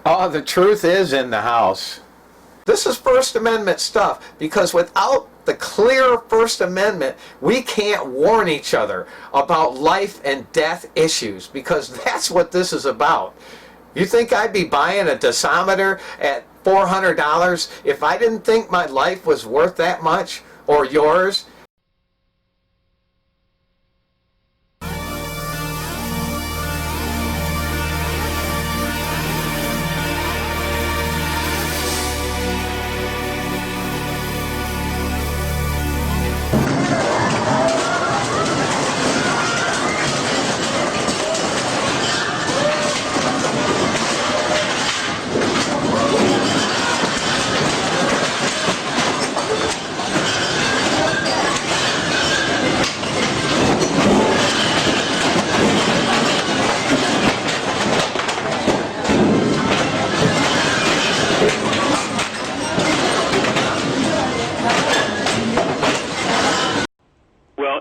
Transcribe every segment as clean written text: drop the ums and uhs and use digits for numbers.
Oh, the truth is in the house. This is First Amendment stuff, because without the clear First Amendment, we can't warn each other about life and death issues, because that's what this is about. You think I'd be buying a decimeter at $400 if I didn't think my life was worth that much, or yours?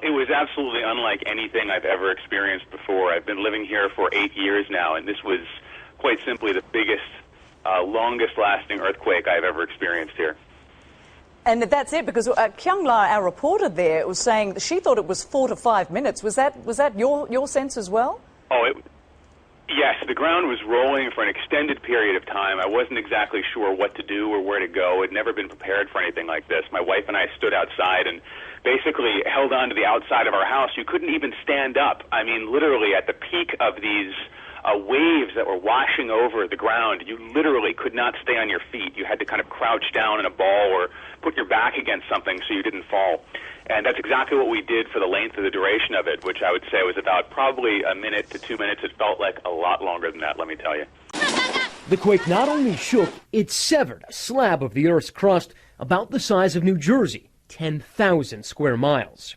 It was absolutely unlike anything I've ever experienced before. I've been living here for 8 years now, and this was quite simply the biggest, longest-lasting earthquake I've ever experienced here. And that's it, because Kyung La, our reporter there, was saying that she thought it was 4 to 5 minutes. Was that your sense as well? Yes, the ground was rolling for an extended period of time. I wasn't exactly sure what to do or where to go. I'd never been prepared for anything like this. My wife and I stood outside and basically held on to the outside of our house. You couldn't even stand up. I mean, literally at the peak of these waves that were washing over the ground, you literally could not stay on your feet. You had to kind of crouch down in a ball or put your back against something so you didn't fall. And that's exactly what we did for the length of the duration of it, which I would say was about probably a minute to 2 minutes. It felt like a lot longer than that, let me tell you. The quake not only shook, it severed a slab of the Earth's crust about the size of New Jersey, 10,000 square miles.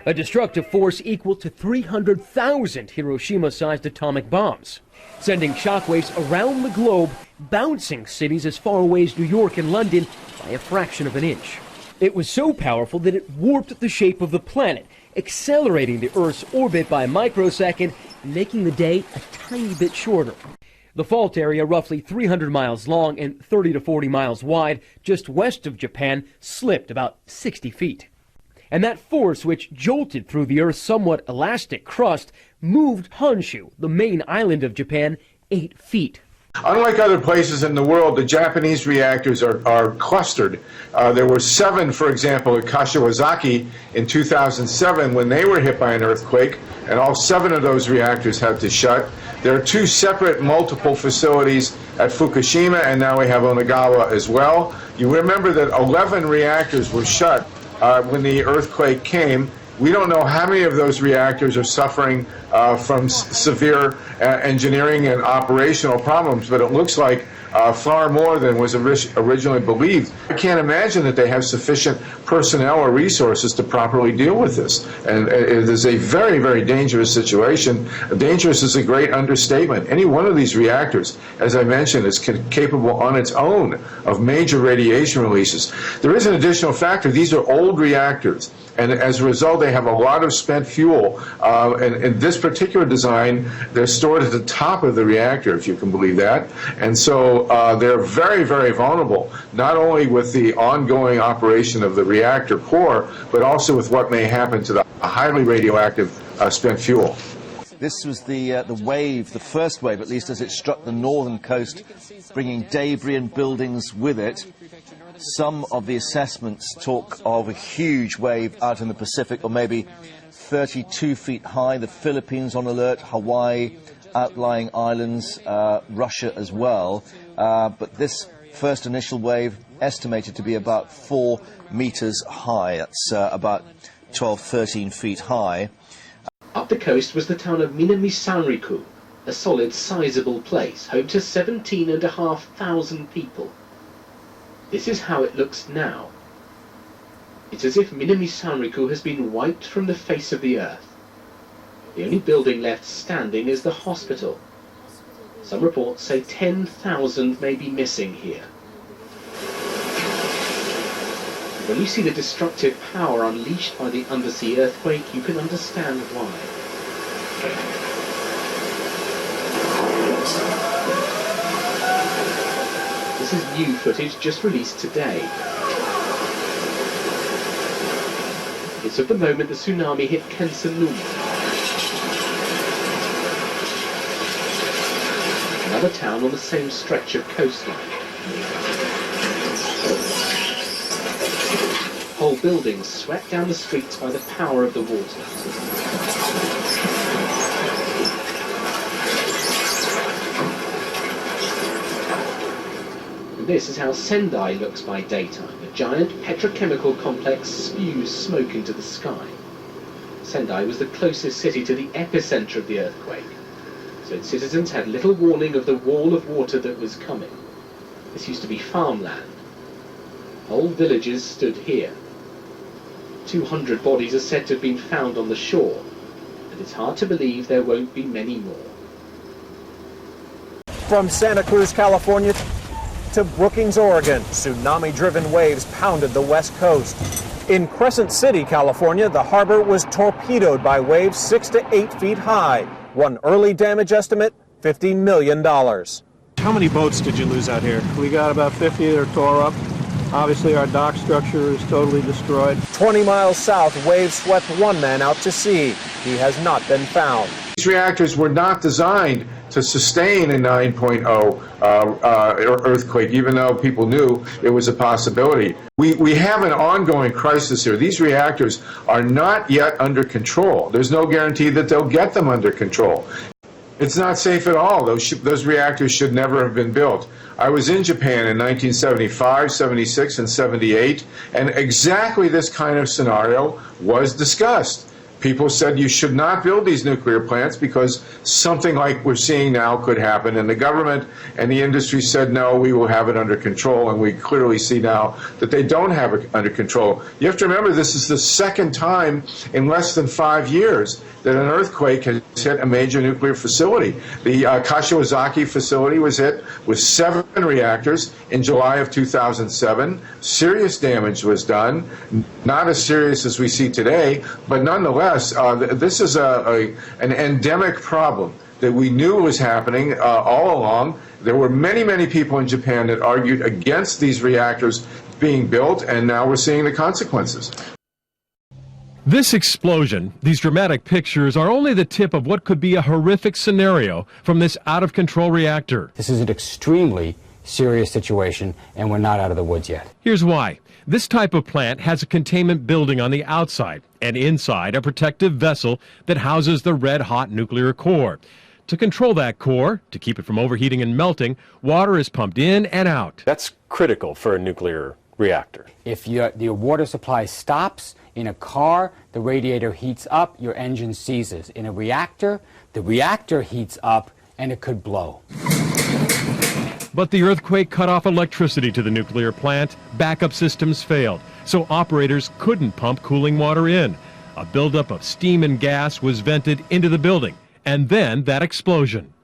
A destructive force equal to 300,000 Hiroshima-sized atomic bombs, sending shockwaves around the globe, bouncing cities as far away as New York and London by a fraction of an inch. It was so powerful that it warped the shape of the planet, accelerating the Earth's orbit by a microsecond, making the day a tiny bit shorter. The fault area, roughly 300 miles long and 30 to 40 miles wide, just west of Japan, slipped about 60 feet. And that force, which jolted through the Earth's somewhat elastic crust, moved Honshu, the main island of Japan, 8 feet. Unlike other places in the world, the Japanese reactors are clustered. There were 7, for example, at Kashiwazaki in 2007 when they were hit by an earthquake, and all 7 of those reactors had to shut. There are 2 separate multiple facilities at Fukushima, and now we have Onagawa as well. You remember that 11 reactors were shut when the earthquake came. We don't know how many of those reactors are suffering from severe engineering and operational problems, but it looks like far more than was originally believed. I can't imagine that they have sufficient personnel or resources to properly deal with this. And it is a very, very dangerous situation. Dangerous is a great understatement. Any one of these reactors, as I mentioned, is capable on its own of major radiation releases. There is an additional factor. These are old reactors, and as a result, they have a lot of spent fuel. And in this particular design, they're stored at the top of the reactor, if you can believe that. And so they're very, very vulnerable, not only with the ongoing operation of the reactor core, but also with what may happen to the highly radioactive spent fuel. This was the wave, the first wave at least, as it struck the northern coast, bringing debris and buildings with it. Some of the assessments talk of a huge wave out in the Pacific, or maybe 32 feet high. The Philippines on alert, Hawaii, outlying islands, Russia as well. But this first initial wave estimated to be about 4 meters high. That's about 12, 13 feet high. Up the coast was the town of Minami Sanriku, a solid, sizable place, home to 17,500 people. This is how it looks now. It's as if Minami Sanriku has been wiped from the face of the earth. The only building left standing is the hospital. Some reports say 10,000 may be missing here. When you see the destructive power unleashed by the undersea earthquake, you can understand why. This is new footage just released today. It's of the moment the tsunami hit Kensanuma. Another town on the same stretch of coastline. Whole buildings swept down the streets by the power of the water. And this is how Sendai looks by daytime. A giant petrochemical complex spews smoke into the sky. Sendai was the closest city to the epicenter of the earthquake, so its citizens had little warning of the wall of water that was coming. This used to be farmland. Whole villages stood here. 200 bodies are said to have been found on the shore, and it's hard to believe there won't be many more. From Santa Cruz, California to Brookings, Oregon, tsunami-driven waves pounded the west coast. In Crescent City, California, the harbor was torpedoed by waves 6 to 8 feet high. One early damage estimate, $50 million. How many boats did you lose out here? We got about 50 that are tore up. Obviously, our dock structure is totally destroyed. 20 miles south, waves swept one man out to sea. He has not been found. These reactors were not designed to sustain a 9.0 earthquake, even though people knew it was a possibility. We have an ongoing crisis here. These reactors are not yet under control. There's no guarantee that they'll get them under control. It's not safe at all. Those reactors should never have been built. I was in Japan in 1975, 76, and 78, and exactly this kind of scenario was discussed. People said you should not build these nuclear plants because something like we're seeing now could happen, and the government and the industry said no, we will have it under control, and we clearly see now that they don't have it under control. You have to remember this is the second time in less than 5 years that an earthquake has hit a major nuclear facility. The Kashiwazaki facility was hit with 7 reactors in July of 2007. Serious damage was done, not as serious as we see today, but nonetheless, this is an endemic problem that we knew was happening all along. There were many, many people in Japan that argued against these reactors being built, and now we're seeing the consequences. This explosion, these dramatic pictures, are only the tip of what could be a horrific scenario from this out-of-control reactor. This is an extremely serious situation, and we're not out of the woods yet. Here's why. This type of plant has a containment building on the outside, and inside a protective vessel that houses the red-hot nuclear core. To control that core, to keep it from overheating and melting, water is pumped in and out. That's critical for a nuclear reactor. If your water supply stops, in a car, the radiator heats up, your engine seizes. In a reactor, the reactor heats up, and it could blow. But the earthquake cut off electricity to the nuclear plant. Backup systems failed, so operators couldn't pump cooling water in. A buildup of steam and gas was vented into the building, and then that explosion.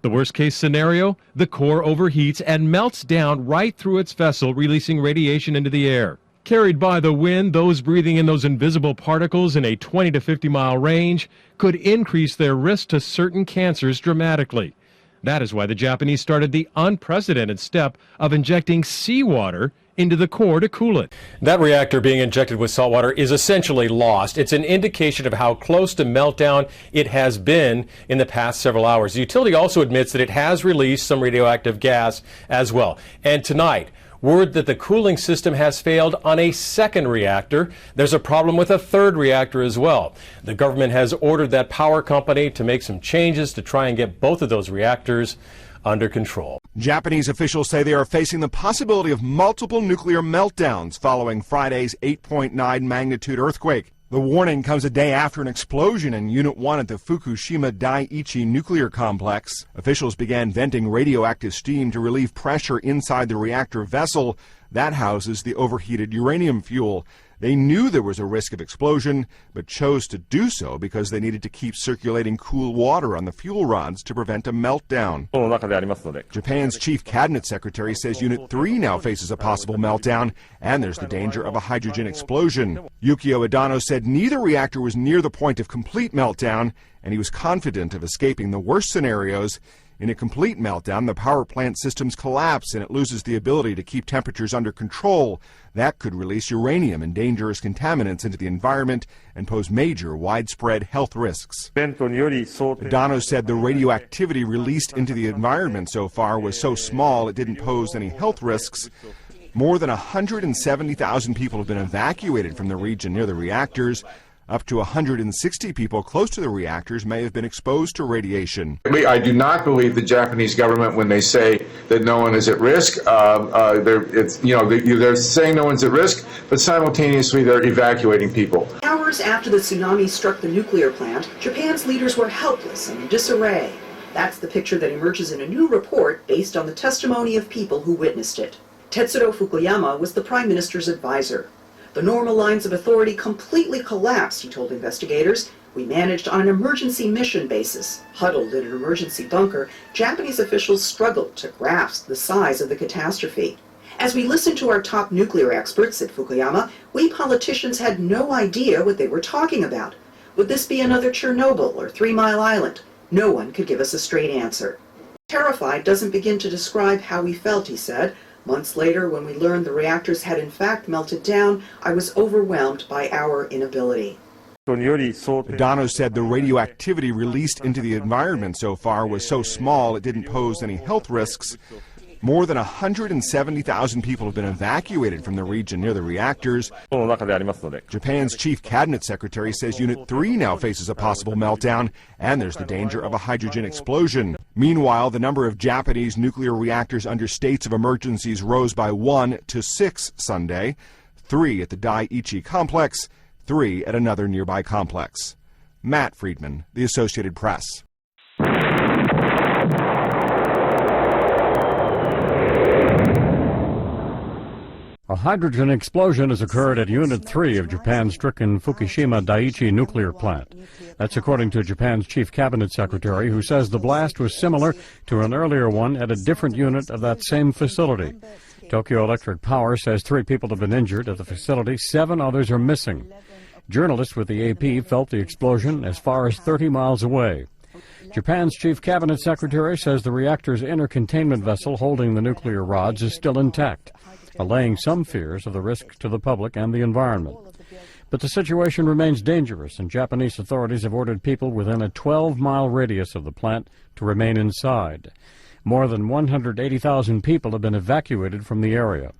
The worst-case scenario, the core overheats and melts down right through its vessel, releasing radiation into the air. Carried by the wind, those breathing in those invisible particles in a 20 to 50-mile range could increase their risk to certain cancers dramatically. That is why the Japanese started the unprecedented step of injecting seawater into the core to cool it. That reactor being injected with salt water is essentially lost. It's an indication of how close to meltdown it has been in the past several hours. The utility also admits that it has released some radioactive gas as well. And tonight, word that the cooling system has failed on a second reactor. There's a problem with a third reactor as well. The government has ordered that power company to make some changes to try and get both of those reactors under control. Japanese officials say they are facing the possibility of multiple nuclear meltdowns following Friday's 8.9 magnitude earthquake. The warning comes a day after an explosion in Unit 1 at the Fukishima Daiichi nuclear complex. Officials began venting radioactive steam to relieve pressure inside the reactor vessel that houses the overheated uranium fuel. They knew there was a risk of explosion, but chose to do so because they needed to keep circulating cool water on the fuel rods to prevent a meltdown. Japan's chief cabinet secretary says Unit 3 now faces a possible meltdown, and there's the danger of a hydrogen explosion. Yukio Edano said neither reactor was near the point of complete meltdown, and he was confident of escaping the worst scenarios In a complete meltdown, the power plant systems collapse and it loses the ability to keep temperatures under control. That could release uranium and dangerous contaminants into the environment and pose major widespread health risks. Dano said the radioactivity released into the environment so far was so small it didn't pose any health risks. More than 170,000 people have been evacuated from the region near the reactors. Up to 160 people close to the reactors may have been exposed to radiation. I do not believe the Japanese government when they say that no one is at risk. They're saying no one's at risk, but simultaneously they're evacuating people. Hours after the tsunami struck the nuclear plant, Japan's leaders were helpless and in disarray. That's the picture that emerges in a new report based on the testimony of people who witnessed it. Tetsuro Fukuyama was the prime minister's advisor. The normal lines of authority completely collapsed, he told investigators. We managed on an emergency mission basis. Huddled in an emergency bunker, Japanese officials struggled to grasp the size of the catastrophe. As we listened to our top nuclear experts, said Fukuyama, we politicians had no idea what they were talking about. Would this be another Chernobyl or 3 Mile Island? No one could give us a straight answer. Terrified doesn't begin to describe how we felt, he said. Months later, when we learned the reactors had in fact melted down, I was overwhelmed by our inability. Dano said the radioactivity released into the environment so far was so small it didn't pose any health risks. More than 170,000 people have been evacuated from the region near the reactors. Japan's chief cabinet secretary says Unit 3 now faces a possible meltdown, and there's the danger of a hydrogen explosion. Meanwhile, the number of Japanese nuclear reactors under states of emergencies rose by 1 to 6 Sunday, 3 at the Daiichi complex, 3 at another nearby complex. Matt Friedman, The Associated Press. A hydrogen explosion has occurred at Unit 3 of Japan's stricken Fukishima Daiichi nuclear plant. That's according to Japan's chief cabinet secretary, who says the blast was similar to an earlier one at a different unit of that same facility. Tokyo Electric Power says 3 people have been injured at the facility, 7 others are missing. Journalists with the AP felt the explosion as far as 30 miles away. Japan's chief cabinet secretary says the reactor's inner containment vessel holding the nuclear rods is still intact, allaying some fears of the risk to the public and the environment. But the situation remains dangerous, and Japanese authorities have ordered people within a 12-mile radius of the plant to remain inside. More than 180,000 people have been evacuated from the area.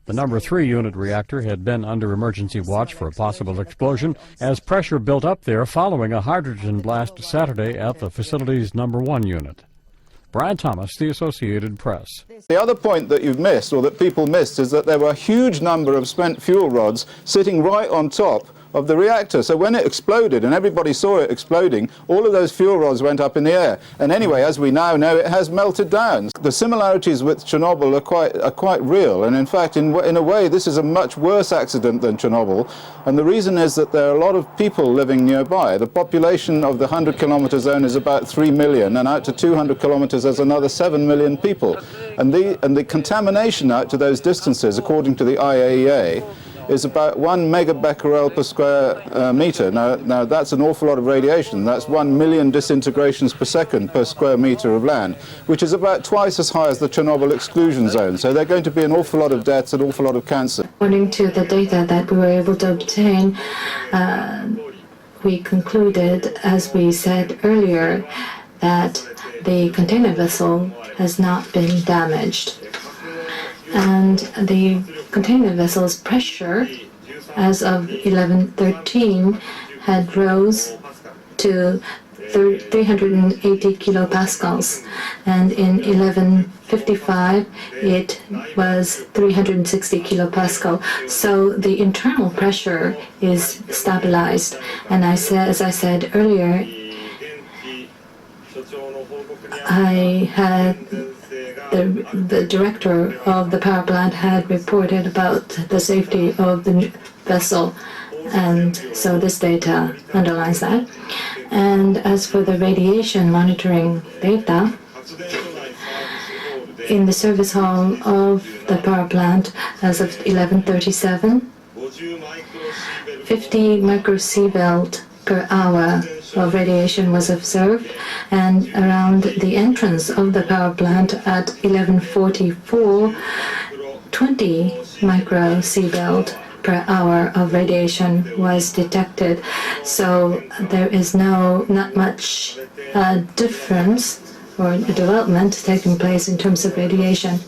The number 3 unit reactor had been under emergency watch for a possible explosion as pressure built up there following a hydrogen blast Saturday at the facility's number 1 unit. Brad Thomas, The Associated Press. The other point that you've missed, or that people missed, is that there were a huge number of spent fuel rods sitting right on top of the reactor. So when it exploded, and everybody saw it exploding, all of those fuel rods went up in the air. And anyway, as we now know, it has melted down. The similarities with Chernobyl are quite real. And in fact, in a way, this is a much worse accident than Chernobyl. And the reason is that there are a lot of people living nearby. The population of the 100-kilometer zone is about 3 million, and out to 200 kilometers there's another 7 million people. And the contamination out to those distances, according to the IAEA, is about 1 megabecquerel per square meter. Now that's an awful lot of radiation. That's 1 million disintegrations per second per square meter of land, which is about twice as high as the Chernobyl exclusion zone. So there are going to be an awful lot of deaths, an awful lot of cancer. According to the data that we were able to obtain, we concluded, as we said earlier, that the container vessel has not been damaged. And the container vessel's pressure as of 11:13 had rose to 380 kilopascals, and in 11:55 it was 360 kilopascal. So the internal pressure is stabilized, and as I said earlier, I had the director of the power plant had reported about the safety of the vessel, and so this data underlines that. And as for the radiation monitoring data, in the service hall of the power plant as of 11:37, 50 microsievert per hour of radiation was observed, and around the entrance of the power plant at 11:44, 20 microsievert per hour of radiation was detected. So there is not much difference or development taking place in terms of radiation.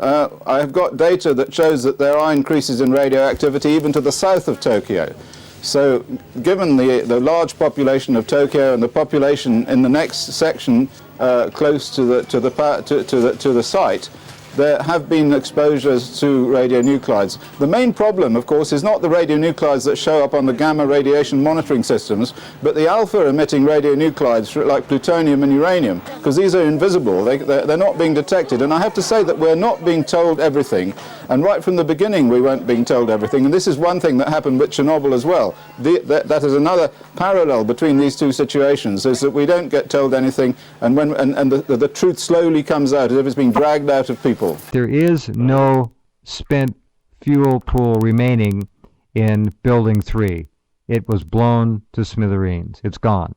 I have got data that shows that there are increases in radioactivity even to the south of Tokyo. So given the large population of Tokyo and the population in the next section close to the site, there have been exposures to radionuclides. The main problem, of course, is not the radionuclides that show up on the gamma radiation monitoring systems, but the alpha-emitting radionuclides like plutonium and uranium, because these are invisible. They're not being detected. And I have to say that we're not being told everything. And right from the beginning, we weren't being told everything. And this is one thing that happened with Chernobyl as well. That is another parallel between these two situations, is that we don't get told anything, and the truth slowly comes out as if it's being dragged out of people. There is no spent fuel pool remaining in Building 3. It was blown to smithereens. It's gone.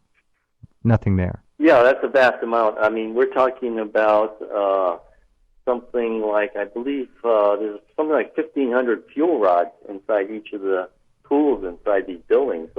Nothing there. Yeah, that's a vast amount. I mean, we're talking about something like, I believe, there's something like 1,500 fuel rods inside each of the pools inside these buildings.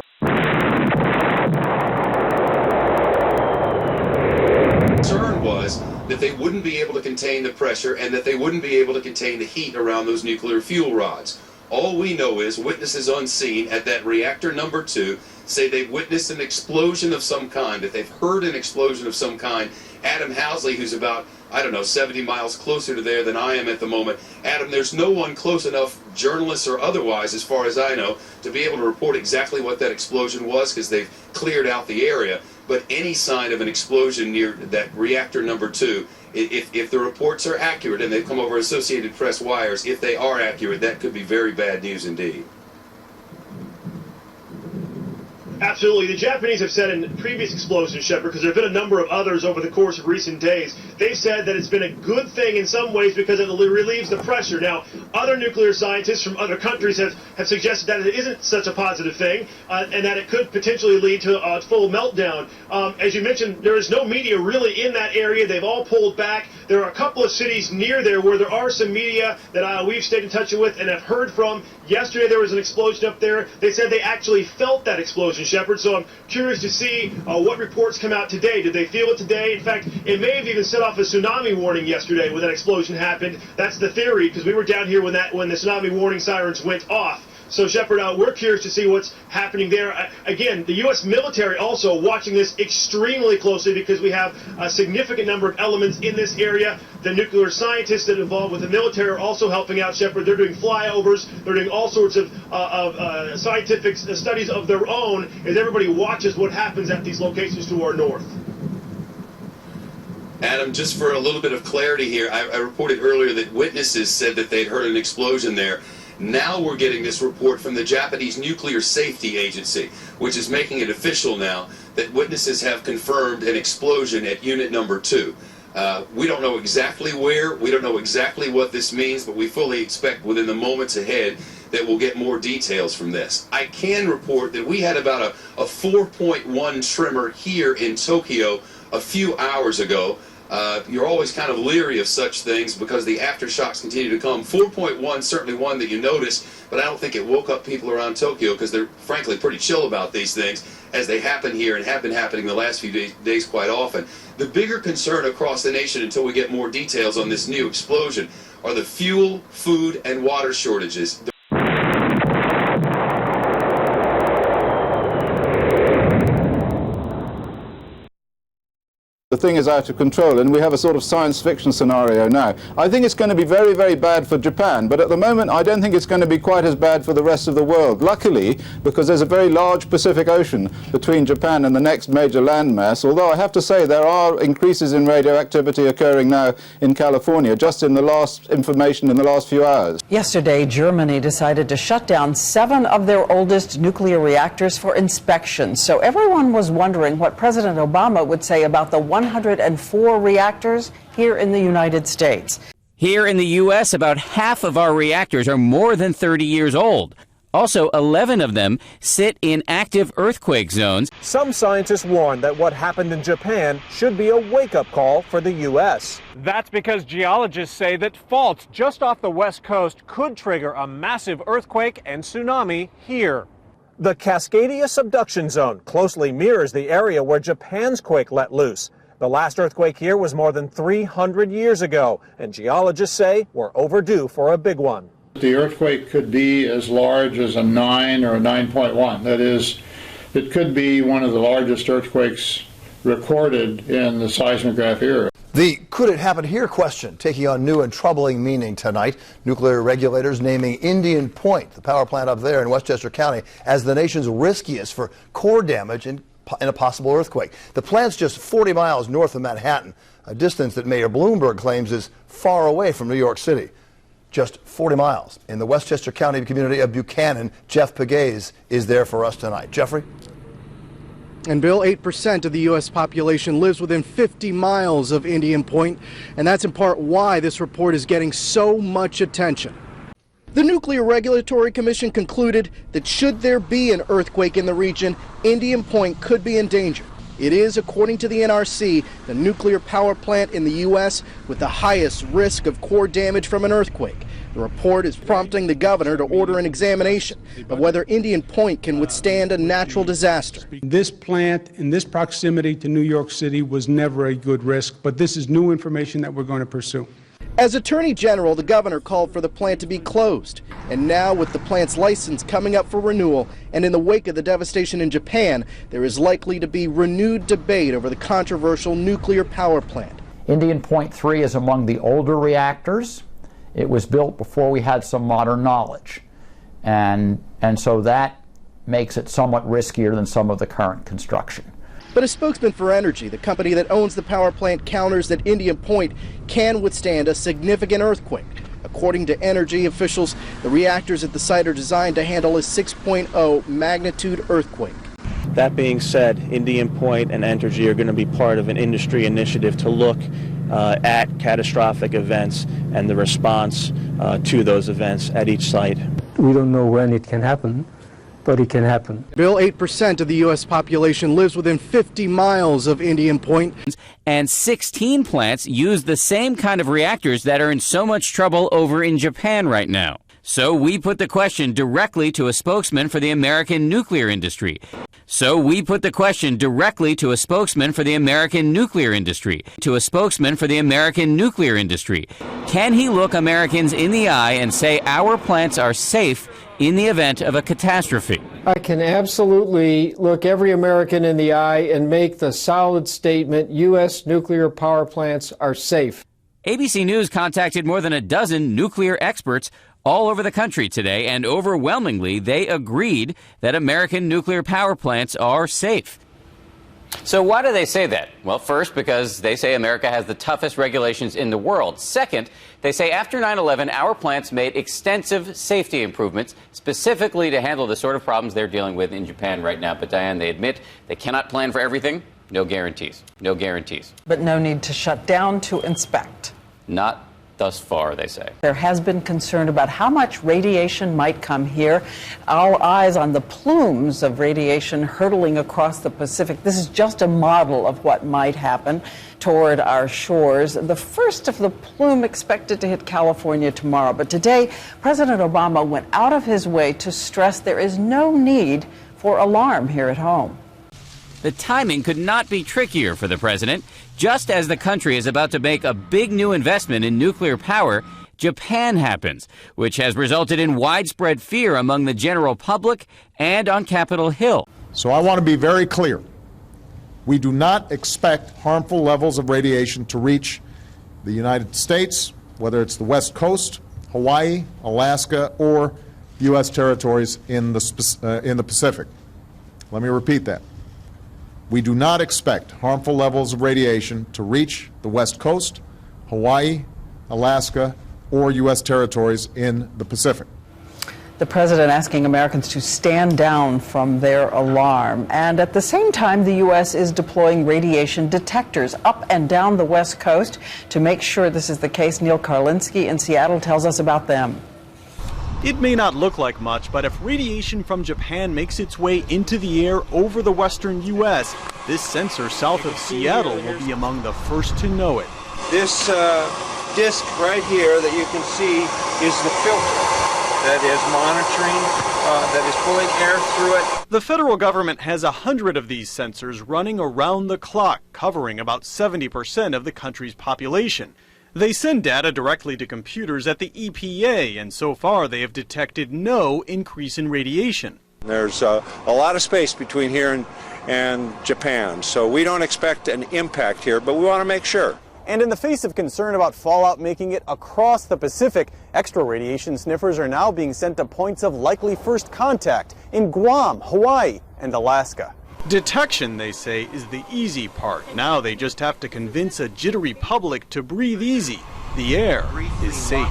Concern was that they wouldn't be able to contain the pressure and that they wouldn't be able to contain the heat around those nuclear fuel rods. All we know is witnesses on scene at that reactor number 2 say they've witnessed an explosion of some kind, that they've heard an explosion of some kind. Adam Housley, who's about, 70 miles closer to there than I am at the moment. Adam, there's no one close enough, journalists or otherwise, as far as I know, to be able to report exactly what that explosion was because they've cleared out the area. But any sign of an explosion near that reactor number 2, if the reports are accurate, and they've come over Associated Press wires, if they are accurate, that could be very bad news indeed. Absolutely. The Japanese have said in previous explosions, Shepard, because there have been a number of others over the course of recent days, they've said that it's been a good thing in some ways because it relieves the pressure. Now, other nuclear scientists from other countries have suggested that it isn't such a positive thing and that it could potentially lead to a full meltdown. As you mentioned, there is no media really in that area. They've all pulled back. There are a couple of cities near there where there are some media that we've stayed in touch with and have heard from. Yesterday there was an explosion up there. They said they actually felt that explosion, Shepard, so I'm curious to see what reports come out today. Did they feel it today? In fact, it may have even set off a tsunami warning yesterday when that explosion happened. That's the theory, because we were down here when the tsunami warning sirens went off. So, Shepard, we're curious to see what's happening there. Again, the U.S. military also watching this extremely closely because we have a significant number of elements in this area. The nuclear scientists that are involved with the military are also helping out, Shepard. They're doing flyovers. They're doing all sorts of scientific studies of their own as everybody watches what happens at these locations to our north. Adam, just for a little bit of clarity here, I reported earlier that witnesses said that they'd heard an explosion there. Now we're getting this report from the Japanese Nuclear Safety Agency, which is making it official now that witnesses have confirmed an explosion at unit number 2. We don't know exactly where, we don't know exactly what this means, but we fully expect within the moments ahead that we'll get more details from this. I can report that we had about a 4.1 tremor here in Tokyo a few hours ago. You're always kind of leery of such things because the aftershocks continue to come. 4.1, certainly one that you notice, but I don't think it woke up people around Tokyo because they're frankly pretty chill about these things as they happen here and have been happening the last few days quite often. The bigger concern across the nation until we get more details on this new explosion are the fuel, food, and water shortages. The thing is out of control, and we have a sort of science fiction scenario now. I think it's going to be very, very bad for Japan, but at the moment I don't think it's going to be quite as bad for the rest of the world. Luckily, because there's a very large Pacific Ocean between Japan and the next major landmass, although I have to say there are increases in radioactivity occurring now in California, just in the last information in the last few hours. Yesterday, Germany decided to shut down 7 of their oldest nuclear reactors for inspection. So everyone was wondering what President Obama would say about the 104 reactors here in the United States. Here in the U.S., about half of our reactors are more than 30 years old. Also, 11 of them sit in active earthquake zones. Some scientists warn that what happened in Japan should be a wake-up call for the U.S. That's because geologists say that faults just off the west coast could trigger a massive earthquake and tsunami here. The Cascadia subduction zone closely mirrors the area where Japan's quake let loose. The last earthquake here was more than 300 years ago, and geologists say we're overdue for a big one. The earthquake could be as large as a 9 or a 9.1. That is, it could be one of the largest earthquakes recorded in the seismograph era. The could it happen here question taking on new and troubling meaning tonight. Nuclear regulators naming Indian Point, the power plant up there in Westchester County, as the nation's riskiest for core damage in a possible earthquake. The plant's just 40 miles north of Manhattan, a distance that Mayor Bloomberg claims is far away from New York City. Just 40 miles. In the Westchester County community of Buchanan, Jeff Pegues is there for us tonight. Jeffrey? And Bill, 8% of the U.S. population lives within 50 miles of Indian Point, and that's in part why this report is getting so much attention. The Nuclear Regulatory Commission concluded that should there be an earthquake in the region, Indian Point could be in danger. It is, according to the NRC, the nuclear power plant in the U.S. with the highest risk of core damage from an earthquake. The report is prompting the governor to order an examination of whether Indian Point can withstand a natural disaster. This plant in this proximity to New York City was never a good risk, but this is new information that we're going to pursue. As Attorney General, the governor called for the plant to be closed. And now, with the plant's license coming up for renewal, and in the wake of the devastation in Japan, there is likely to be renewed debate over the controversial nuclear power plant. Indian Point 3 is among the older reactors. It was built before we had some modern knowledge. And so that makes it somewhat riskier than some of the current construction. But a spokesman for Energy, the company that owns the power plant, counters that Indian Point can withstand a significant earthquake. According to Energy officials, the reactors at the site are designed to handle a 6.0 magnitude earthquake. That being said, Indian Point and Entergy are going to be part of an industry initiative to look at catastrophic events and the response to those events at each site. We don't know when it can happen, but it can happen. Bill, 8% of the U.S. population lives within 50 miles of Indian Point. And 16 plants use the same kind of reactors that are in so much trouble over in Japan right now. So we put the question directly to a spokesman for the American nuclear industry. Can he look Americans in the eye and say our plants are safe in the event of a catastrophe? I can absolutely look every American in the eye and make the solid statement U.S. nuclear power plants are safe. ABC News contacted more than a dozen nuclear experts all over the country today, and overwhelmingly they agreed that American nuclear power plants are safe. So why do they say that? Well, first, because they say America has the toughest regulations in the world. Second, they say after 9/11, our plants made extensive safety improvements, specifically to handle the sort of problems they're dealing with in Japan right now. But Diane, they admit they cannot plan for everything. No guarantees. No guarantees. But no need to shut down to inspect. Not thus far, they say. There has been concern about how much radiation might come here. Our eyes on the plumes of radiation hurtling across the Pacific. This is just a model of what might happen toward our shores. The first of the plume expected to hit California tomorrow. But today, President Obama went out of his way to stress there is no need for alarm here at home. The timing could not be trickier for the president. Just as the country is about to make a big new investment in nuclear power, Japan happens, which has resulted in widespread fear among the general public and on Capitol Hill. So I want to be very clear. We do not expect harmful levels of radiation to reach the United States, whether it's the West Coast, Hawaii, Alaska, or U.S. territories in the Pacific. Let me repeat that. We do not expect harmful levels of radiation to reach the West Coast, Hawaii, Alaska, or U.S. territories in the Pacific. The president asking Americans to stand down from their alarm. And at the same time, the U.S. is deploying radiation detectors up and down the West Coast to make sure this is the case. Neil Karlinski in Seattle tells us about them. It may not look like much, but if radiation from Japan makes its way into the air over the western U.S., this sensor south of Seattle will be among the first to know it. This disc right here that you can see is the filter that is monitoring, that is pulling air through it. The federal government has 100 of these sensors running around the clock, covering about 70% of the country's population. They send data directly to computers at the EPA, and so far they have detected no increase in radiation. There's a lot of space between here and Japan, so we don't expect an impact here, but we want to make sure. And in the face of concern about fallout making it across the Pacific, extra radiation sniffers are now being sent to points of likely first contact in Guam, Hawaii, and Alaska. Detection, they say, is the easy part. Now they just have to convince a jittery public to breathe easy. The air is safe.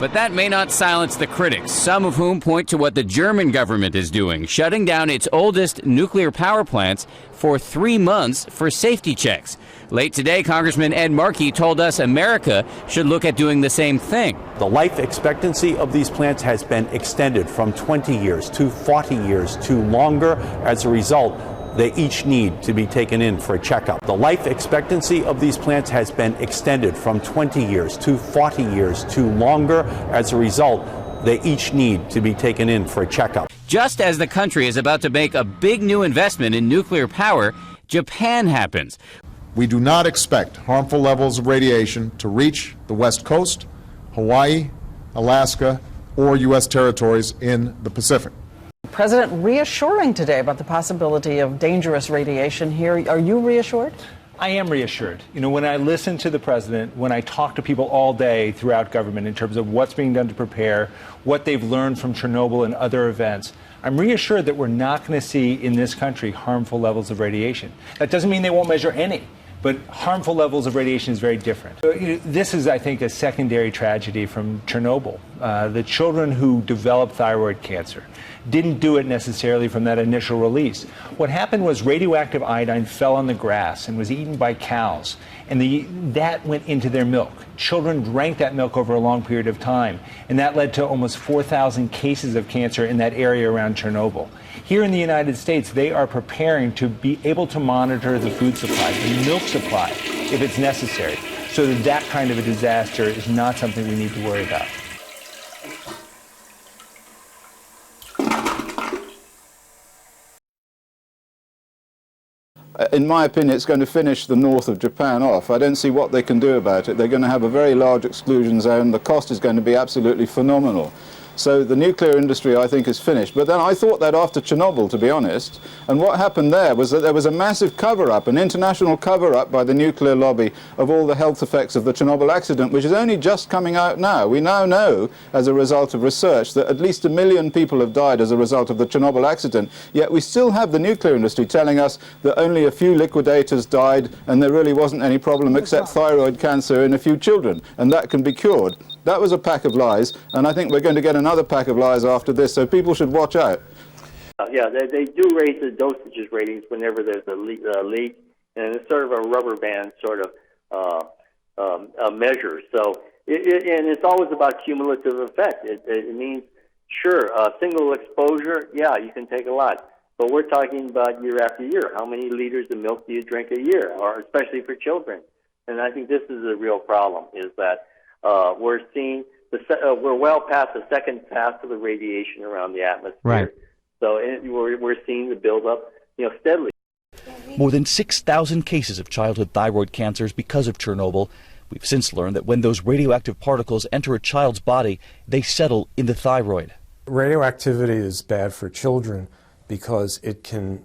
But that may not silence the critics, some of whom point to what the German government is doing, shutting down its oldest nuclear power plants for 3 months for safety checks. Late today, Congressman Ed Markey told us America should look at doing the same thing. The life expectancy of these plants has been extended from 20 years to 40 years to longer. As a result, they each need to be taken in for a checkup. The life expectancy of these plants has been extended from 20 years to 40 years to longer. As a result, they each need to be taken in for a checkup. Just as the country is about to make a big new investment in nuclear power, Japan happens. We do not expect harmful levels of radiation to reach the West Coast, Hawaii, Alaska, or U.S. territories in the Pacific. President reassuring today about the possibility of dangerous radiation here. Are you reassured? I am reassured. You know, when I listen to the president, when I talk to people all day throughout government in terms of what's being done to prepare, what they've learned from Chernobyl and other events, I'm reassured that we're not going to see in this country harmful levels of radiation. That doesn't mean they won't measure any, but harmful levels of radiation is very different. This is, I think, a secondary tragedy from Chernobyl. The children who developed thyroid cancer didn't do it necessarily from that initial release. What happened was radioactive iodine fell on the grass and was eaten by cows, and that went into their milk. Children drank that milk over a long period of time, and that led to almost 4,000 cases of cancer in that area around Chernobyl. Here in the United States, they are preparing to be able to monitor the food supply, the milk supply, if it's necessary, so that that kind of a disaster is not something we need to worry about. In my opinion, it's going to finish the north of Japan off. I don't see what they can do about it. They're going to have a very large exclusion zone. The cost is going to be absolutely phenomenal. So the nuclear industry, I think, is finished. But then I thought that after Chernobyl, to be honest, and what happened there was that there was a massive cover-up, an international cover-up by the nuclear lobby of all the health effects of the Chernobyl accident, which is only just coming out now. We now know, as a result of research, that at least 1 million people have died as a result of the Chernobyl accident, yet we still have the nuclear industry telling us that only a few liquidators died and there really wasn't any problem except thyroid cancer in a few children, and that can be cured. That was a pack of lies, and I think we're going to get another pack of lies after this, so people should watch out. Yeah, they do raise the dosages ratings whenever there's a leak, and it's sort of a rubber band sort of a measure. So, and it's always about cumulative effect. It means, sure, single exposure, yeah, you can take a lot, but we're talking about year after year. How many liters of milk do you drink a year, or especially for children? And I think this is a real problem, is that we're seeing we're well past the second pass of the radiation around the atmosphere. Right. So we're seeing the buildup, steadily. More than 6,000 cases of childhood thyroid cancers because of Chernobyl. We've since learned that when those radioactive particles enter a child's body, they settle in the thyroid. Radioactivity is bad for children because it can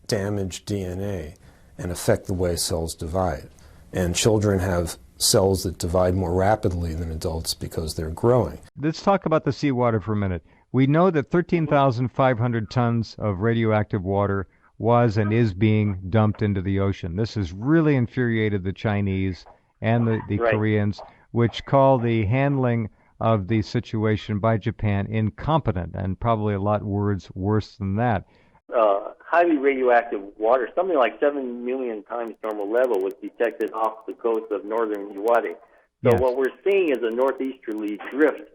damage DNA and affect the way cells divide. And children have cells that divide more rapidly than adults because they're growing. Let's talk about the seawater for a minute. We know that 13,500 tons of radioactive water was and is being dumped into the ocean. This has really infuriated the Chinese and the Right. Koreans, which call the handling of the situation by Japan incompetent, and probably a lot worse than that. Highly radioactive water, something like 7 million times normal level, was detected off the coast of northern Hawaii. So Yes. what we're seeing is a northeasterly drift,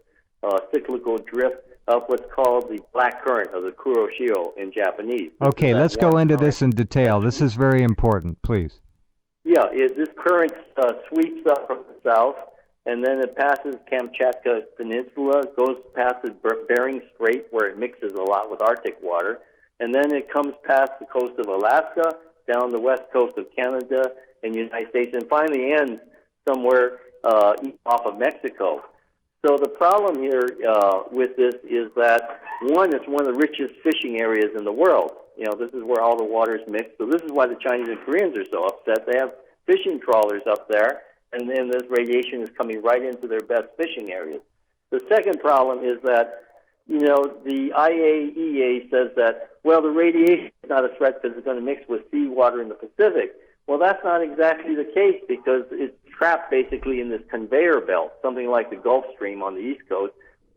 cyclical drift, of what's called the black current, or the kuroshio in Japanese. Okay, let's go into this in detail. This is very important, please. Yeah, this current sweeps up from the south, and then it passes Kamchatka Peninsula, goes past the Bering Strait, where it mixes a lot with Arctic water, and then it comes past the coast of Alaska, down the west coast of Canada and the United States, and finally ends somewhere off of Mexico. So the problem here with this is that, one, it's one of the richest fishing areas in the world. You know, this is where all the waters mix. So this is why the Chinese and Koreans are so upset. They have fishing trawlers up there, and then this radiation is coming right into their best fishing areas. The second problem is that, you know, the IAEA says that, well, the radiation is not a threat because it's going to mix with seawater in the Pacific. Well, that's not exactly the case, because it's trapped basically in this conveyor belt, something like the Gulf Stream on the East Coast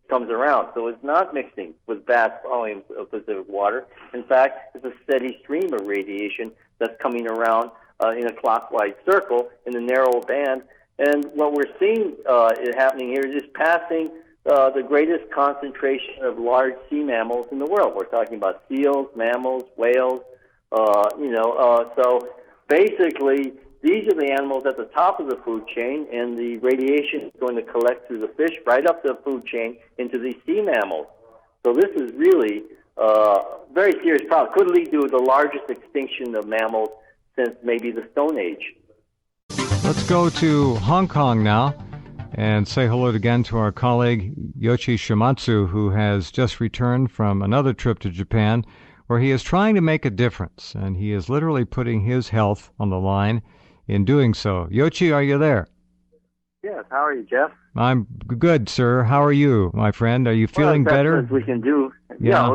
comes around. So it's not mixing with vast volumes of Pacific water. In fact, it's a steady stream of radiation that's coming around in a clockwise circle in a narrow band. And what we're seeing happening here is passing the greatest concentration of large sea mammals in the world. We're talking about seals, mammals, whales, so basically, these are the animals at the top of the food chain, and the radiation is going to collect through the fish right up the food chain into these sea mammals. So this is really a very serious problem. Could lead to the largest extinction of mammals since maybe the Stone Age. Let's go to Hong Kong now and say hello again to our colleague Yoichi Shimatsu, who has just returned from another trip to Japan, where he is trying to make a difference, and he is literally putting his health on the line in doing so. Yoichi, are you there? Yes, how are you, Jeff? I'm good, sir. How are you, my friend? Are you feeling better? As we can do. Yeah.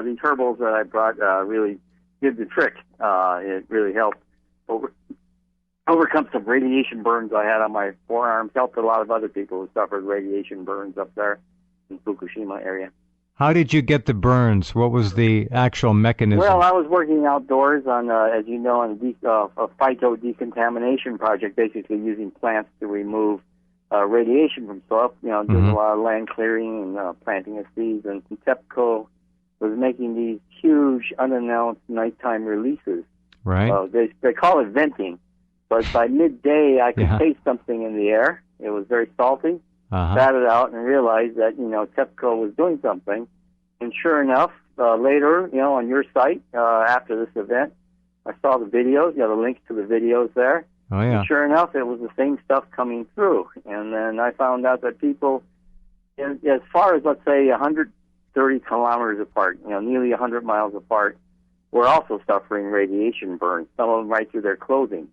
These herbals that I brought really did the trick. It really helped overcome some radiation burns I had on my forearms, helped a lot of other people who suffered radiation burns up there in Fukishima area. How did you get the burns? What was the actual mechanism? Well, I was working outdoors on, as you know, on a phyto-decontamination project, basically using plants to remove radiation from soil, doing a lot of land clearing and planting of seeds. And TEPCO was making these huge, unannounced nighttime releases. Right. They call it venting. But by midday, I could taste something in the air. It was very salty. Spat it out and realized that, TEPCO was doing something. And sure enough, later, on your site, after this event, I saw the videos, the links to the videos there. Oh, yeah. And sure enough, it was the same stuff coming through. And then I found out that people, as far as, let's say, 130 kilometers apart, nearly 100 miles apart, were also suffering radiation burns, some of them right through their clothing.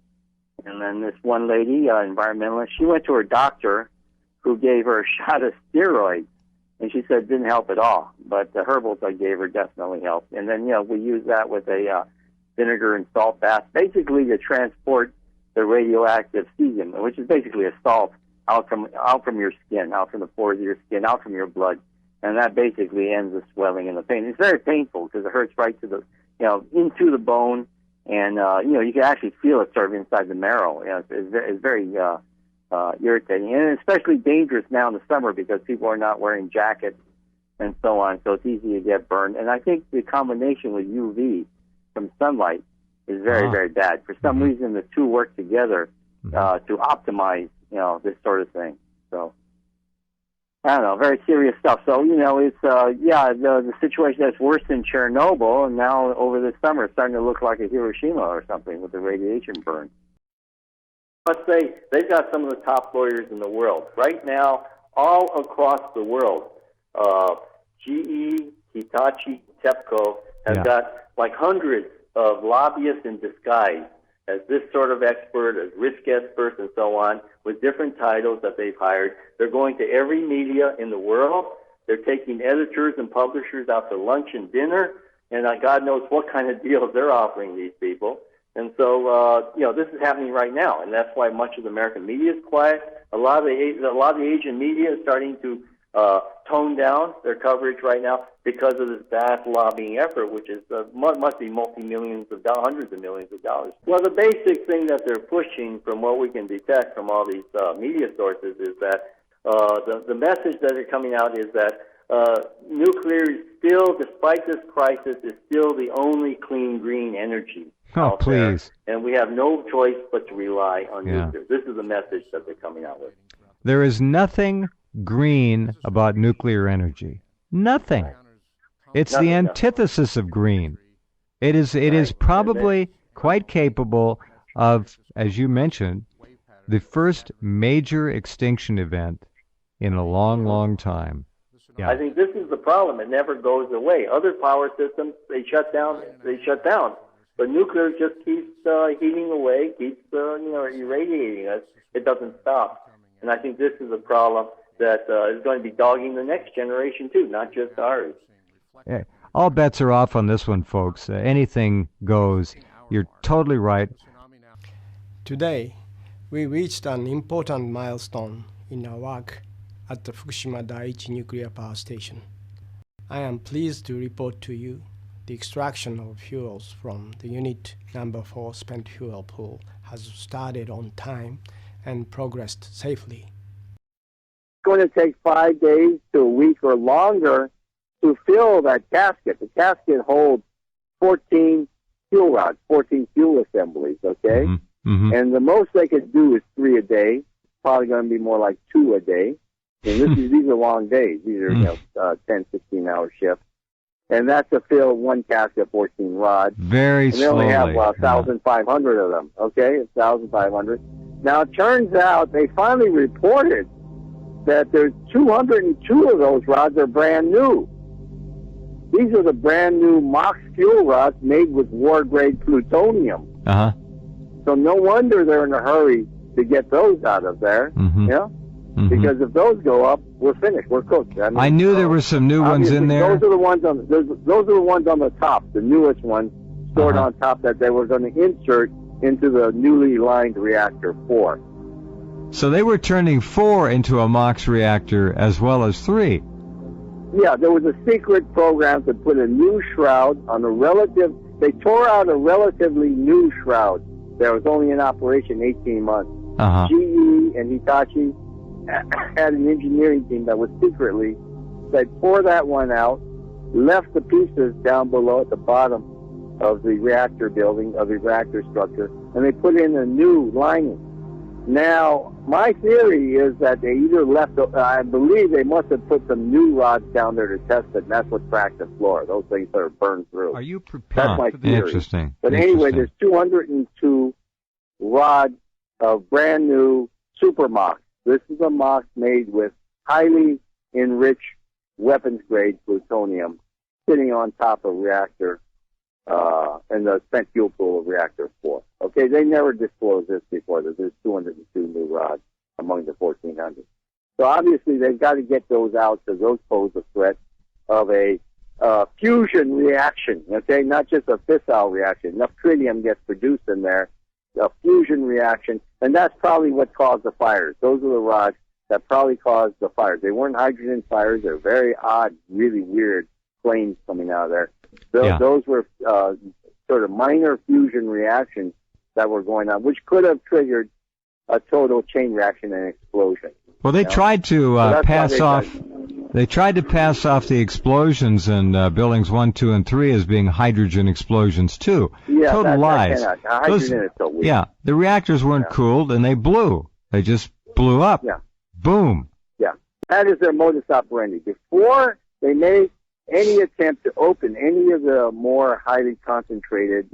And then this one lady, environmentalist, she went to her doctor, who gave her a shot of steroids, and she said it didn't help at all. But the herbals I gave her definitely helped. And then, we use that with a vinegar and salt bath, basically to transport the radioactive cesium, which is basically a salt, out from your skin, out from the pores of your skin, out from your blood. And that basically ends the swelling and the pain. It's very painful because it hurts right to the, into the bone. And, you can actually feel it sort of inside the marrow. It's very irritating, and especially dangerous now in the summer because people are not wearing jackets and so on, so it's easy to get burned. And I think the combination with UV from sunlight is very, very bad. For some reason, the two work together to optimize, this sort of thing. So, I don't know, very serious stuff. So, it's, the situation that's worse than Chernobyl, and now over the summer it's starting to look like a Hiroshima or something with the radiation burn. Let's say they've got some of the top lawyers in the world. Right now, all across the world, GE, Hitachi, TEPCO have got like hundreds of lobbyists in disguise as this sort of expert, as risk experts and so on, with different titles that they've hired. They're going to every media in the world. They're taking editors and publishers out to lunch and dinner, and God knows what kind of deals they're offering these people. And so, this is happening right now, and that's why much of the American media is quiet. A lot of the Asian media is starting to tone down their coverage right now because of this vast lobbying effort, which is must be multi-millions of dollars, hundreds of millions of dollars. Well, the basic thing that they're pushing, from what we can detect from all these media sources, is that the message that are coming out is that nuclear is still, despite this crisis, is still the only clean green energy out please. there. And we have no choice but to rely on Yeah. nuclear. This is the message that they're coming out with. There is nothing green about nuclear energy. Nothing. It's the antithesis of green. It is probably quite capable of, as you mentioned, the first major extinction event in a long, long time. Yeah. I think this is the problem. It never goes away. Other power systems, they shut down. But nuclear just keeps heating away, keeps irradiating us. It doesn't stop. And I think this is a problem that is going to be dogging the next generation too, not just ours. Yeah. All bets are off on this one, folks. Anything goes. You're totally right. Today, we reached an important milestone in our work at the Fukishima Daiichi nuclear power station. I am pleased to report to you the extraction of fuels from the unit number 4 spent fuel pool has started on time and progressed safely. It's going to take 5 days to a week or longer to fill that casket. The casket holds 14 fuel rods, 14 fuel assemblies, okay? Mm-hmm. And the most they could do is 3 a day. Probably going to be more like 2 a day. And these are long days. These are 10, 16-hour shifts. And that's to fill one casket, 14 rods. Very slowly. And they only have 1,500 of them, okay? 1,500. Now, it turns out they finally reported that there's 202 of those rods are brand new. These are the brand new MOX fuel rods made with war-grade plutonium. Uh-huh. So no wonder they're in a hurry to get those out of there, because if those go up, we're finished. We're cooked. I knew there were some new ones in there. Those are the ones on the top, the newest ones stored on top that they were going to insert into the newly lined reactor 4. So they were turning 4 into a MOX reactor as well as 3. Yeah, there was a secret program to put a new shroud on they tore out a relatively new shroud that was only in operation 18 months. GE and Hitachi had an engineering team that was secretly, they tore that one out, left the pieces down below at the bottom of the reactor building, of the reactor structure, and they put in a new lining. Now, my theory is that they either left, I believe they must have put some new rods down there to test it, and that's what cracked the floor. Those things that are burned through. Are you prepared? That's my theory. Interesting. But anyway, there's 202 rods of brand new super MOX. This is a MOX made with highly enriched weapons-grade plutonium sitting on top of reactor and the spent fuel pool of reactor 4. Okay, they never disclosed this before, that there's 202 new rods among the 1,400. So obviously they've got to get those out because those pose a threat of a fusion reaction, okay, not just a fissile reaction. Enough tritium gets produced in there, a fusion reaction, and that's probably what caused the fires. Those are the rods that probably caused the fires. They weren't hydrogen fires. They're very odd, really weird flames coming out of there. Those were sort of minor fusion reactions that were going on, which could have triggered a total chain reaction and explosion. Well, they tried to pass off. They tried to pass off the explosions in buildings 1, 2, and 3 as being hydrogen explosions too. Yeah, total lies. Hydrogen is so weird. Yeah, the reactors weren't cooled and they blew. They just blew up. Yeah. Boom. Yeah, that is their modus operandi. Before they made any attempt to open any of the more highly concentrated,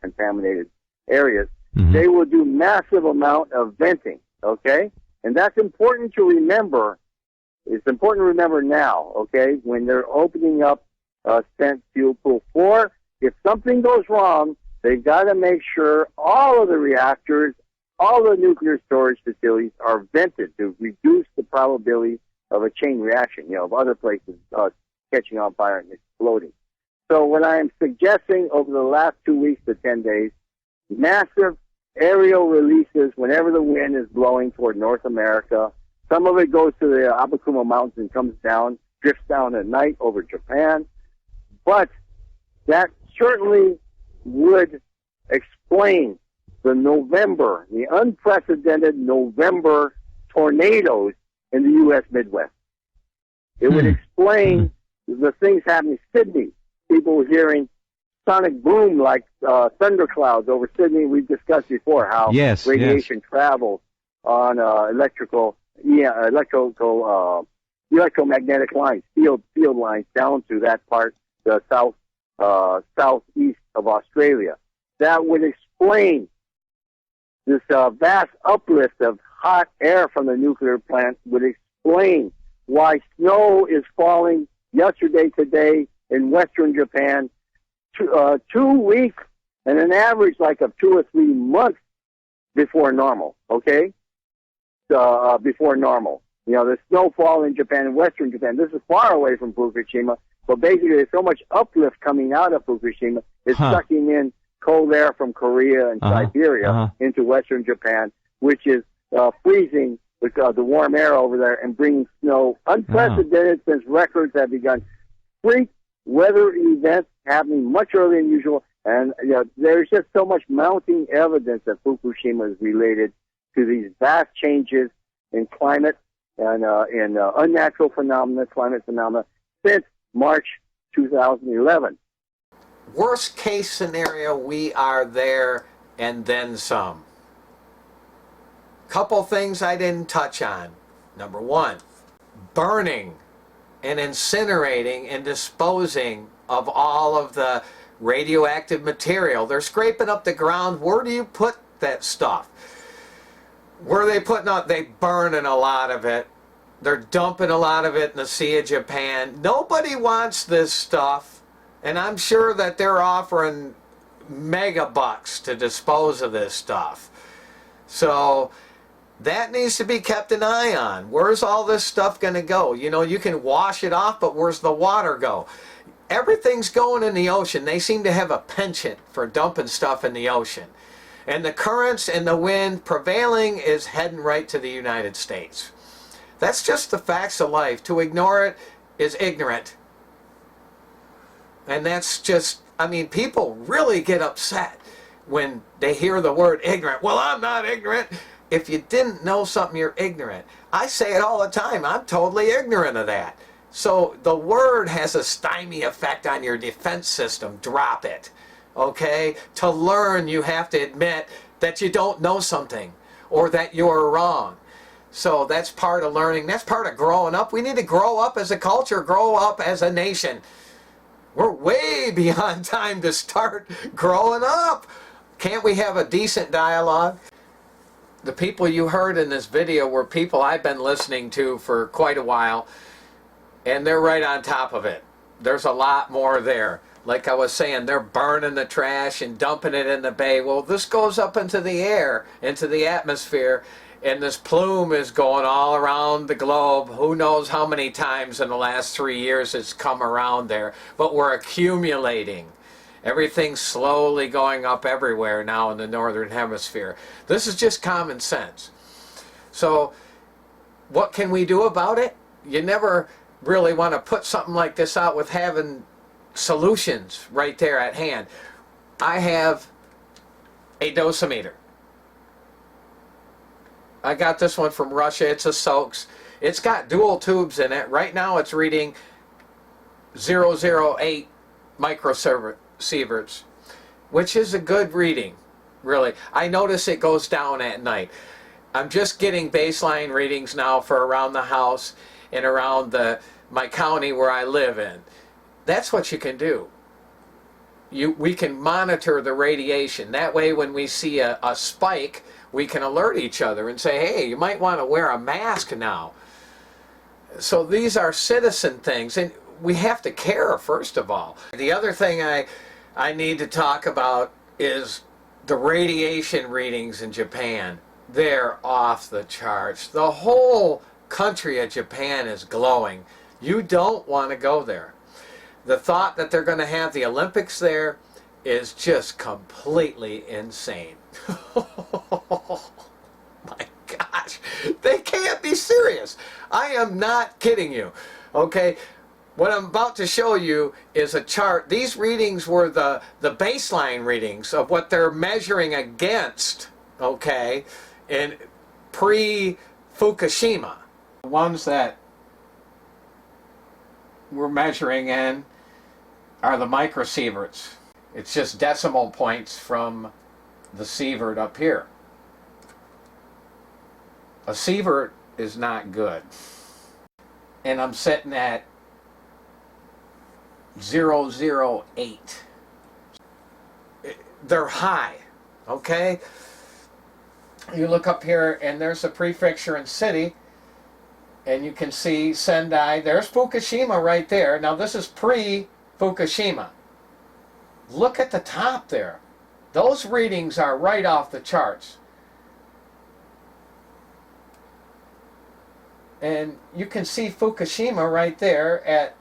contaminated areas, they will do massive amount of venting. Okay, and that's important to remember. It's important to remember now, okay, when they're opening up spent fuel pool 4, if something goes wrong, they've got to make sure all of the reactors, all the nuclear storage facilities are vented to reduce the probability of a chain reaction, of other places catching on fire and exploding. So what I am suggesting over the last 2 weeks to 10 days, massive aerial releases whenever the wind is blowing toward North America. Some of it goes to the Abukuma Mountains and comes down, drifts down at night over Japan. But that certainly would explain the unprecedented November tornadoes in the U.S. Midwest. It would explain the things happening in Sydney. People were hearing sonic boom like thunderclouds over Sydney. We've discussed before how radiation travels on electromagnetic lines, field lines down to that part, the southeast of Australia. That would explain this vast uplift of hot air from the nuclear plant, would explain why snow is falling yesterday, today in western Japan, 2 weeks and an average like of 2 or 3 months before normal, okay? Before normal. You know, the snowfall in Japan, in western Japan, this is far away from Fukushima, but basically there's so much uplift coming out of Fukushima, it's sucking in cold air from Korea and Siberia into western Japan, which is freezing the warm air over there and bringing snow, unprecedented since records have begun. Freak weather events happening much earlier than usual, and there's just so much mounting evidence that Fukushima is related to these vast changes in climate and in unnatural phenomena, climate phenomena, since March 2011. Worst case scenario, we are there and then some. Couple things I didn't touch on. Number one, burning and incinerating and disposing of all of the radioactive material. They're scraping up the ground. Where do you put that stuff? Where are they putting out? They burning a lot of it. They're dumping a lot of it in the Sea of Japan. Nobody wants this stuff, and I'm sure that they're offering mega bucks to dispose of this stuff. So that needs to be kept an eye on. Where's all this stuff going to go? You know, you can wash it off, but where's the water go? Everything's going in the ocean. They seem to have a penchant for dumping stuff in the ocean. And the currents and the wind prevailing is heading right to the United States. That's just the facts of life. To ignore it is ignorant. And that's just, I mean, people really get upset when they hear the word ignorant. Well, I'm not ignorant. If you didn't know something, you're ignorant. I say it all the time. I'm totally ignorant of that. So the word has a stymie effect on your defense system. Drop it. Okay? To learn, you have to admit that you don't know something or that you're wrong. So that's part of learning. That's part of growing up. We need to grow up as a culture, grow up as a nation. We're way beyond time to start growing up. Can't we have a decent dialogue? The people you heard in this video were people I've been listening to for quite a while, and they're right on top of it. There's a lot more there. Like I was saying, they're burning the trash and dumping it in the bay. Well, this goes up into the air, into the atmosphere, and this plume is going all around the globe. Who knows how many times in the last 3 years it's come around there. But we're accumulating. Everything's slowly going up everywhere now in the northern hemisphere. This is just common sense. So what can we do about it? You never really want to put something like this out with having solutions right there at hand. I have a dosimeter. I got this one from Russia. It's a SOX. It's got dual tubes in it. Right now it's reading 008 microsieverts, which is a good reading, really. I notice it goes down at night. I'm just getting baseline readings now for around the house and around my county where I live in. That's what you can do. We can monitor the radiation. That way when we see a spike, we can alert each other and say, hey, you might want to wear a mask now. So these are citizen things, and we have to care, first of all. The other thing I need to talk about is the radiation readings in Japan. They're off the charts. The whole country of Japan is glowing. You don't want to go there. The thought that they're going to have the Olympics there is just completely insane. My gosh, they can't be serious. I am not kidding you. Okay, what I'm about to show you is a chart. These readings were the baseline readings of what they're measuring against, okay, in pre-Fukushima. Ones that we're measuring in are the microsieverts. It's just decimal points from the sievert up here. A sievert is not good. And I'm sitting at 008. They're high, okay? You look up here and there's a prefecture and city, and you can see Sendai. There's Fukushima right there. Now this is pre-Fukushima. Look at the top there. Those readings are right off the charts. And you can see Fukushima right there at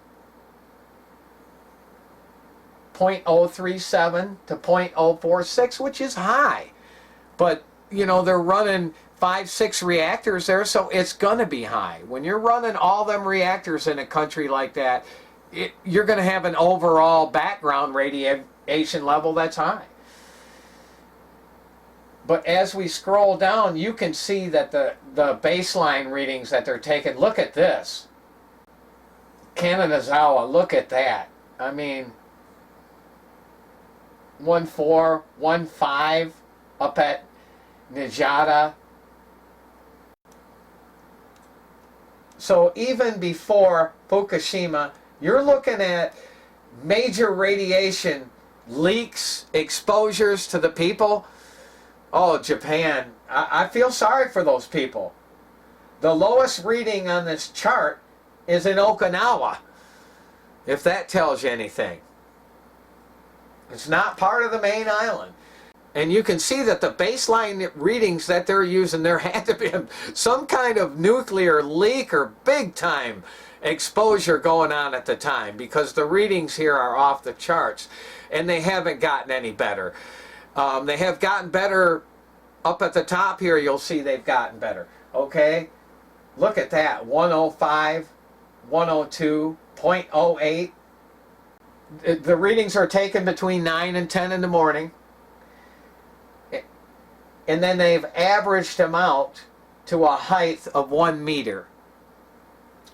0.037 to 0.046, which is high. But, you know, they're running 5-6 reactors there, so it's going to be high. When you're running all them reactors in a country like that, you're going to have an overall background radiation level that's high. But as we scroll down, you can see that the baseline readings that they're taking, look at this. Kananazawa, look at that. I mean, 1.4, 1.5 up at Niigata. So even before Fukushima, you're looking at major radiation leaks, exposures to the people. Oh, Japan, I feel sorry for those people. The lowest reading on this chart is in Okinawa, if that tells you anything. It's not part of the main island. And you can see that the baseline readings that they're using, there had to be some kind of nuclear leak or big time exposure going on at the time, because the readings here are off the charts and they haven't gotten any better. They have gotten better up at the top here. You'll see they've gotten better. Okay, look at that. 105, 102, 0.08. The readings are taken between 9 and 10 in the morning. And then they've averaged them out to a height of 1 meter,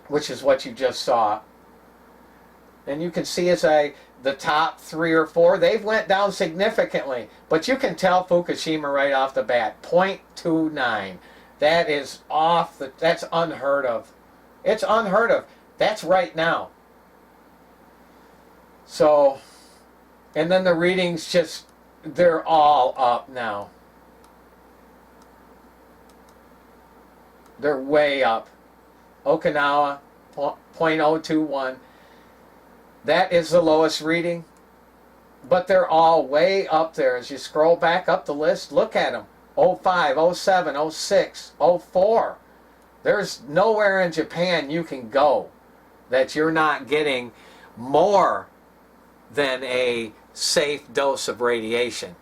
which is what you just saw. And you can see as the top 3 or 4, they've went down significantly. But you can tell Fukushima right off the bat, 0.29. That is that's unheard of. It's unheard of. That's right now. So, and then the readings they're all up now. They're way up. Okinawa, 0.021. That is the lowest reading. But they're all way up there. As you scroll back up the list, look at them. 05, 07, 06, 04. There's nowhere in Japan you can go that you're not getting more than a safe dose of radiation.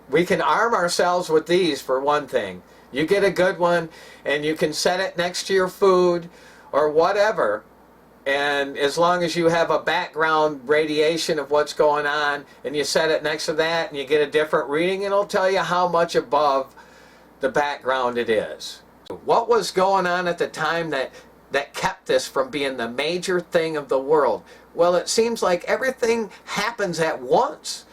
We can arm ourselves with these for one thing. You get a good one and you can set it next to your food or whatever, and as long as you have a background radiation of what's going on and you set it next to that and you get a different reading, it'll tell you how much above the background it is. What was going on at the time that kept this from being the major thing of the world? Well, it seems like everything happens at once.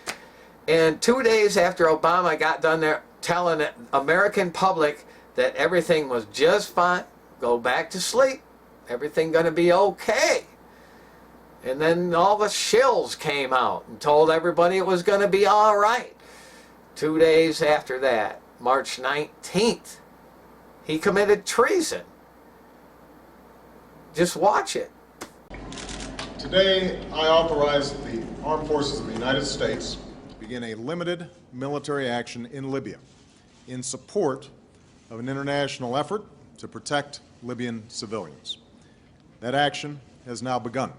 And 2 days after Obama got done there telling the American public that everything was just fine, go back to sleep, everything gonna be okay. And then all the shills came out and told everybody it was gonna be all right. 2 days after that, March 19th, he committed treason. Just watch it. Today, I authorize the Armed Forces of the United States to begin a limited military action in Libya in support of an international effort to protect Libyan civilians. That action has now begun.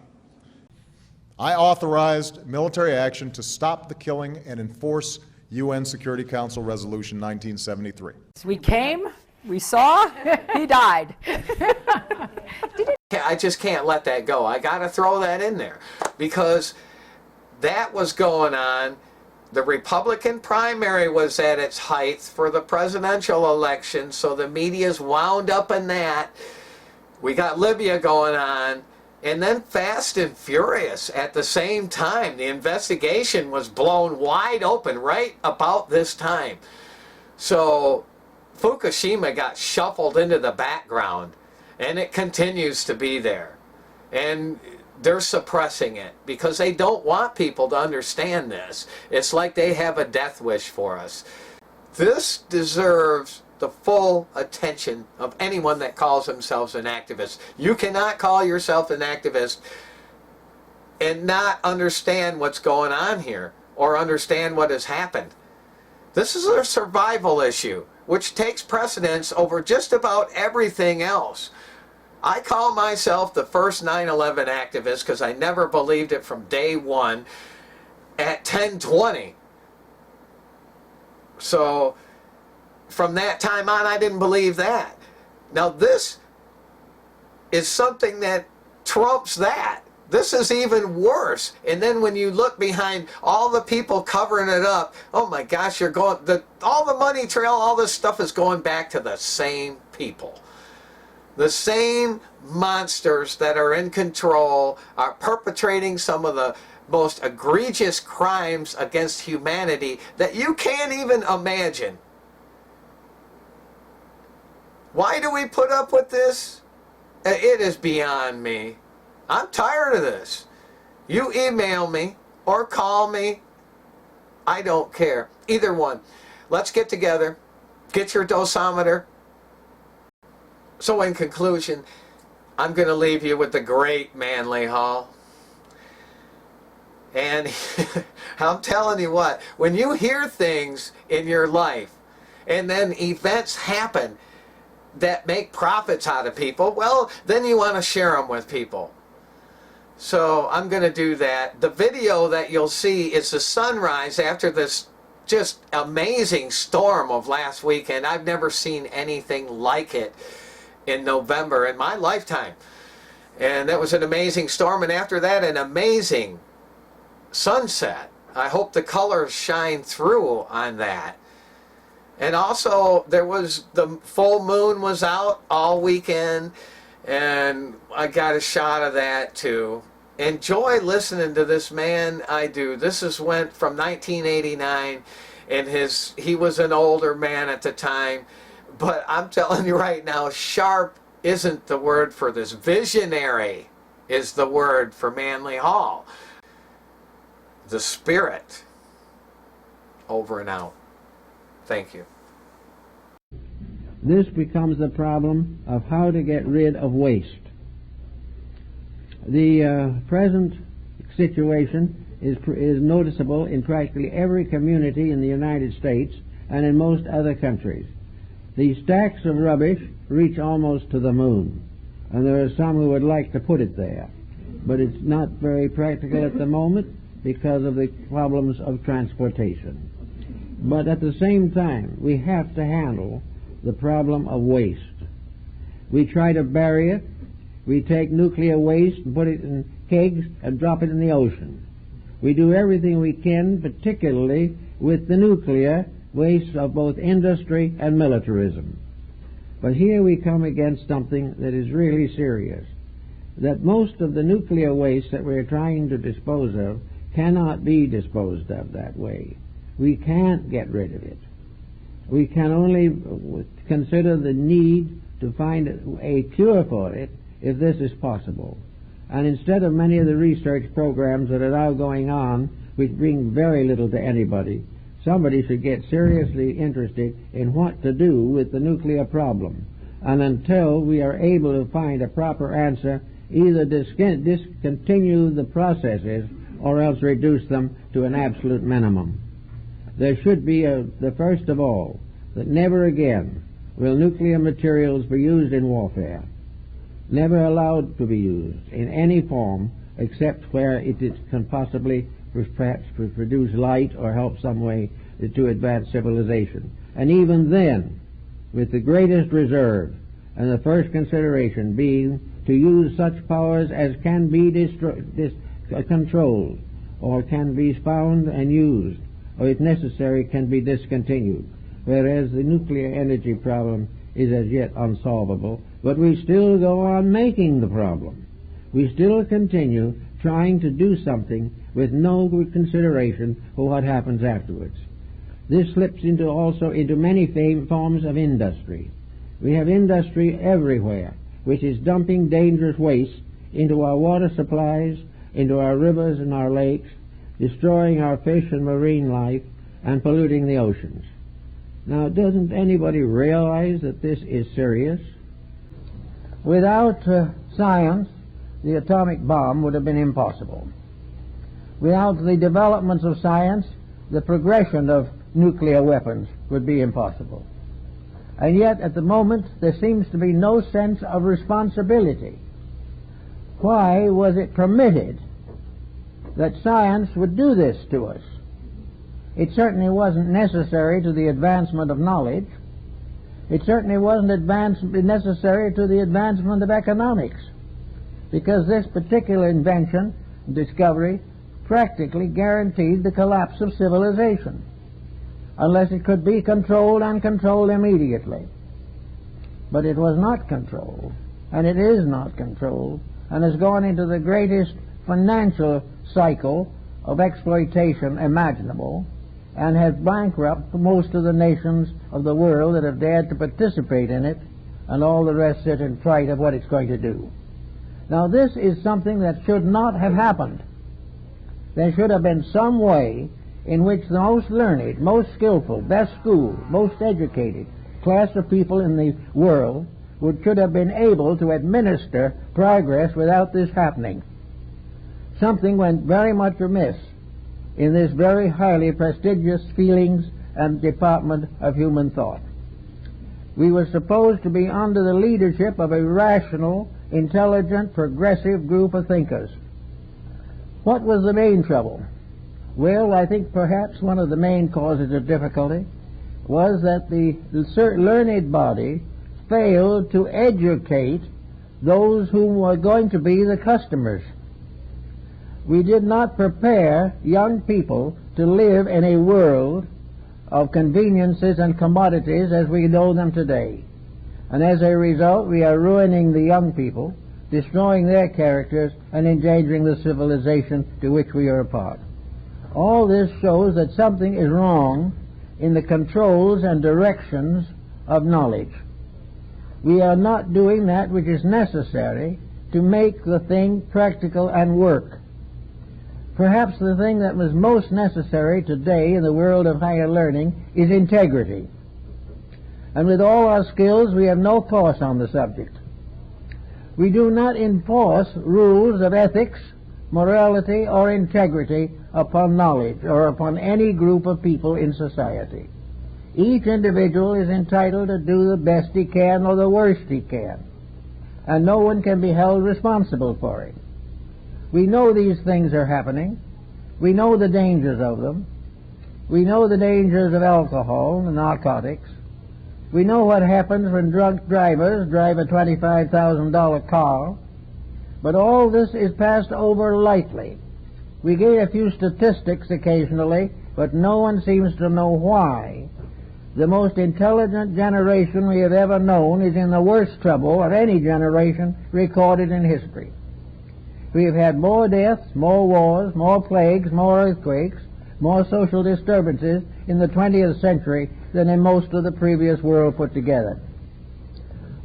I authorized military action to stop the killing and enforce UN Security Council Resolution 1973. We came, we saw, he died. I just can't let that go. I got to throw that in there because that was going on. The Republican primary was at its height for the presidential election, so the media's wound up in that. We got Libya going on, And then Fast and Furious at the same time. The investigation was blown wide open right about this time. So Fukushima got shuffled into the background, and it continues to be there. And they're suppressing it because they don't want people to understand this. It's like they have a death wish for us. This deserves the full attention of anyone that calls themselves an activist. You cannot call yourself an activist and not understand what's going on here or understand what has happened. This is a survival issue, which takes precedence over just about everything else. I call myself the first 9/11 activist because I never believed it from day one at 10:20. So from that time on, I didn't believe that. Now this is something that trumps that. This is even worse. And then when you look behind all the people covering it up, oh my gosh, you're going, all the money trail, all this stuff is going back to the same people. The same monsters that are in control are perpetrating some of the most egregious crimes against humanity that you can't even imagine. Why do we put up with this? It is beyond me. I'm tired of this. You email me or call me. I don't care. Either one. Let's get together. Get your dosometer. So in conclusion, I'm going to leave you with the great Manly Hall. And I'm telling you what, when you hear things in your life and then events happen that make profits out of people, well, then you want to share them with people. So I'm going to do that. The video that you'll see is the sunrise after this just amazing storm of last weekend. I've never seen anything like it in November in my lifetime. And that was an amazing storm, and after that an amazing sunset. I hope the colors shine through on that. And also there was the full moon was out all weekend, and I got a shot of that too. Enjoy listening to this man. I do. This went from 1989, and he was an older man at the time. But I'm telling you right now, sharp isn't the word for this. Visionary is the word for Manly Hall. The spirit. Over and out. Thank you. This becomes the problem of how to get rid of waste. The present situation is noticeable in practically every community in the United States and in most other countries. The stacks of rubbish reach almost to the moon, and there are some who would like to put it there, but it's not very practical at the moment because of the problems of transportation. But at the same time, we have to handle the problem of waste. We try to bury it. We take nuclear waste and put it in kegs and drop it in the ocean. We do everything we can, particularly with the nuclear waste of both industry and militarism. But here we come against something that is really serious, that most of the nuclear waste that we're trying to dispose of cannot be disposed of that way. We can't get rid of it. We can only consider the need to find a cure for it if this is possible. And instead of many of the research programs that are now going on, which bring very little to anybody, somebody should get seriously interested in what to do with the nuclear problem. And until we are able to find a proper answer, either discontinue the processes or else reduce them to an absolute minimum. There should be the first of all, that never again will nuclear materials be used in warfare. Never allowed to be used in any form except where it can possibly perhaps produce light or help some way to advance civilization. And even then, with the greatest reserve, and the first consideration being to use such powers as can be controlled, or can be found and used, or if necessary can be discontinued, whereas the nuclear energy problem is as yet unsolvable, but we still go on making the problem. we still continue trying to do something with no consideration for what happens afterwards. This slips also into many forms of industry. We have industry everywhere which is dumping dangerous waste into our water supplies, into our rivers and our lakes, destroying our fish and marine life, and polluting the oceans. Now, doesn't anybody realize that this is serious? Without science, the atomic bomb would have been impossible. Without the developments of science, the progression of nuclear weapons would be impossible. And yet, at the moment, there seems to be no sense of responsibility. Why was it permitted that science would do this to us? It certainly wasn't necessary to the advancement of knowledge. It certainly wasn't necessary to the advancement of economics, because this particular invention, discovery, practically guaranteed the collapse of civilization, unless it could be controlled and controlled immediately. But it was not controlled, and it is not controlled, and has gone into the greatest financial cycle of exploitation imaginable, and has bankrupted most of the nations of the world that have dared to participate in it, and all the rest sit and fright of what it's going to do. Now, this is something that should not have happened. There should have been some way in which the most learned, most skillful, best schooled, most educated class of people in the world should have been able to administer progress without this happening. Something went very much amiss in this very highly prestigious feelings and department of human thought. We were supposed to be under the leadership of a rational, intelligent, progressive group of thinkers. What was the main trouble? Well, I think perhaps one of the main causes of difficulty was that the learned body failed to educate those who were going to be the customers. We did not prepare young people to live in a world of conveniences and commodities as we know them today. And as a result, we are ruining the young people, destroying their characters, and endangering the civilization to which we are a part. All this shows that something is wrong in the controls and directions of knowledge. We are not doing that which is necessary to make the thing practical and work. Perhaps the thing that was most necessary today in the world of higher learning is integrity. And with all our skills, we have no course on the subject. We do not enforce rules of ethics, morality, or integrity upon knowledge or upon any group of people in society. Each individual is entitled to do the best he can or the worst he can, and no one can be held responsible for it. We know these things are happening. We know the dangers of them. We know the dangers of alcohol and narcotics. We know what happens when drunk drivers drive a $25,000 car. But all this is passed over lightly. We get a few statistics occasionally, but no one seems to know why. The most intelligent generation we have ever known is in the worst trouble of any generation recorded in history. We have had more deaths, more wars, more plagues, more earthquakes, more social disturbances in the 20th century than in most of the previous world put together.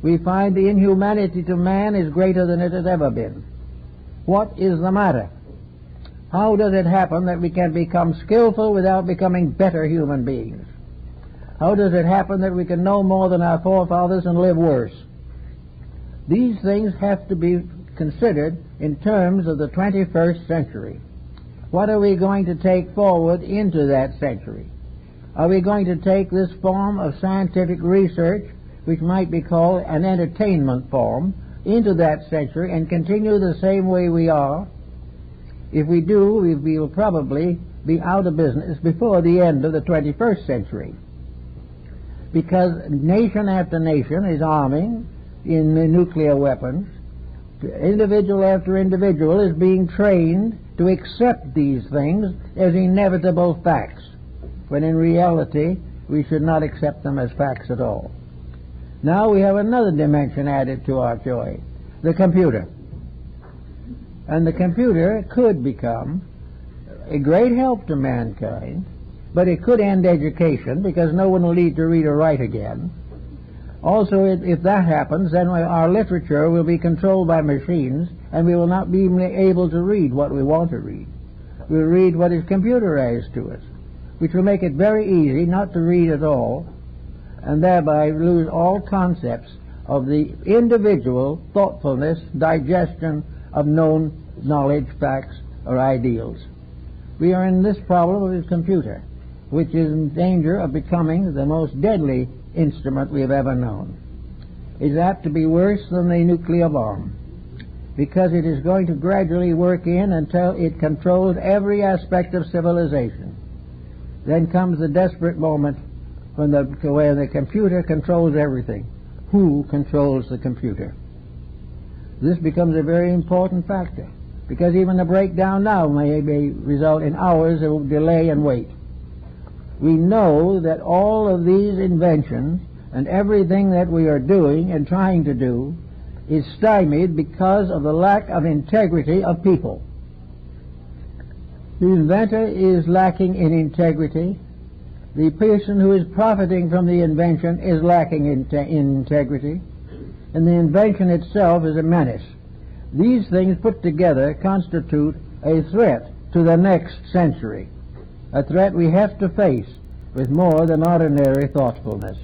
We find the inhumanity to man is greater than it has ever been. What is the matter? How does it happen that we can become skillful without becoming better human beings? How does it happen that we can know more than our forefathers and live worse? These things have to be considered in terms of the 21st century. What are we going to take forward into that century? Are we going to take this form of scientific research, which might be called an entertainment form, into that century and continue the same way we are? If we do, we will probably be out of business before the end of the 21st century, because nation after nation is arming in nuclear weapons. Individual after individual is being trained to accept these things as inevitable facts, when in reality we should not accept them as facts at all. Now we have another dimension added to our joy, the computer. And the computer could become a great help to mankind, but it could end education because no one will need to read or write again. Also, if that happens, then our literature will be controlled by machines, and we will not be able to read what we want to read. We'll read what is computerized to us, which will make it very easy not to read at all, and thereby lose all concepts of the individual thoughtfulness, digestion of known knowledge, facts, or ideals. We are in this problem with the computer, which is in danger of becoming the most deadly instrument we have ever known. It's apt to be worse than the nuclear bomb, because it is going to gradually work in until it controls every aspect of civilization. Then comes the desperate moment when the computer controls everything. Who controls the computer? This becomes a very important factor, because even a breakdown now may result in hours of delay and wait. We know that all of these inventions and everything that we are doing and trying to do is stymied because of the lack of integrity of people. The inventor is lacking in integrity. The person who is profiting from the invention is lacking in integrity. And the invention itself is a menace. These things put together constitute a threat to the next century, a threat we have to face with more than ordinary thoughtfulness.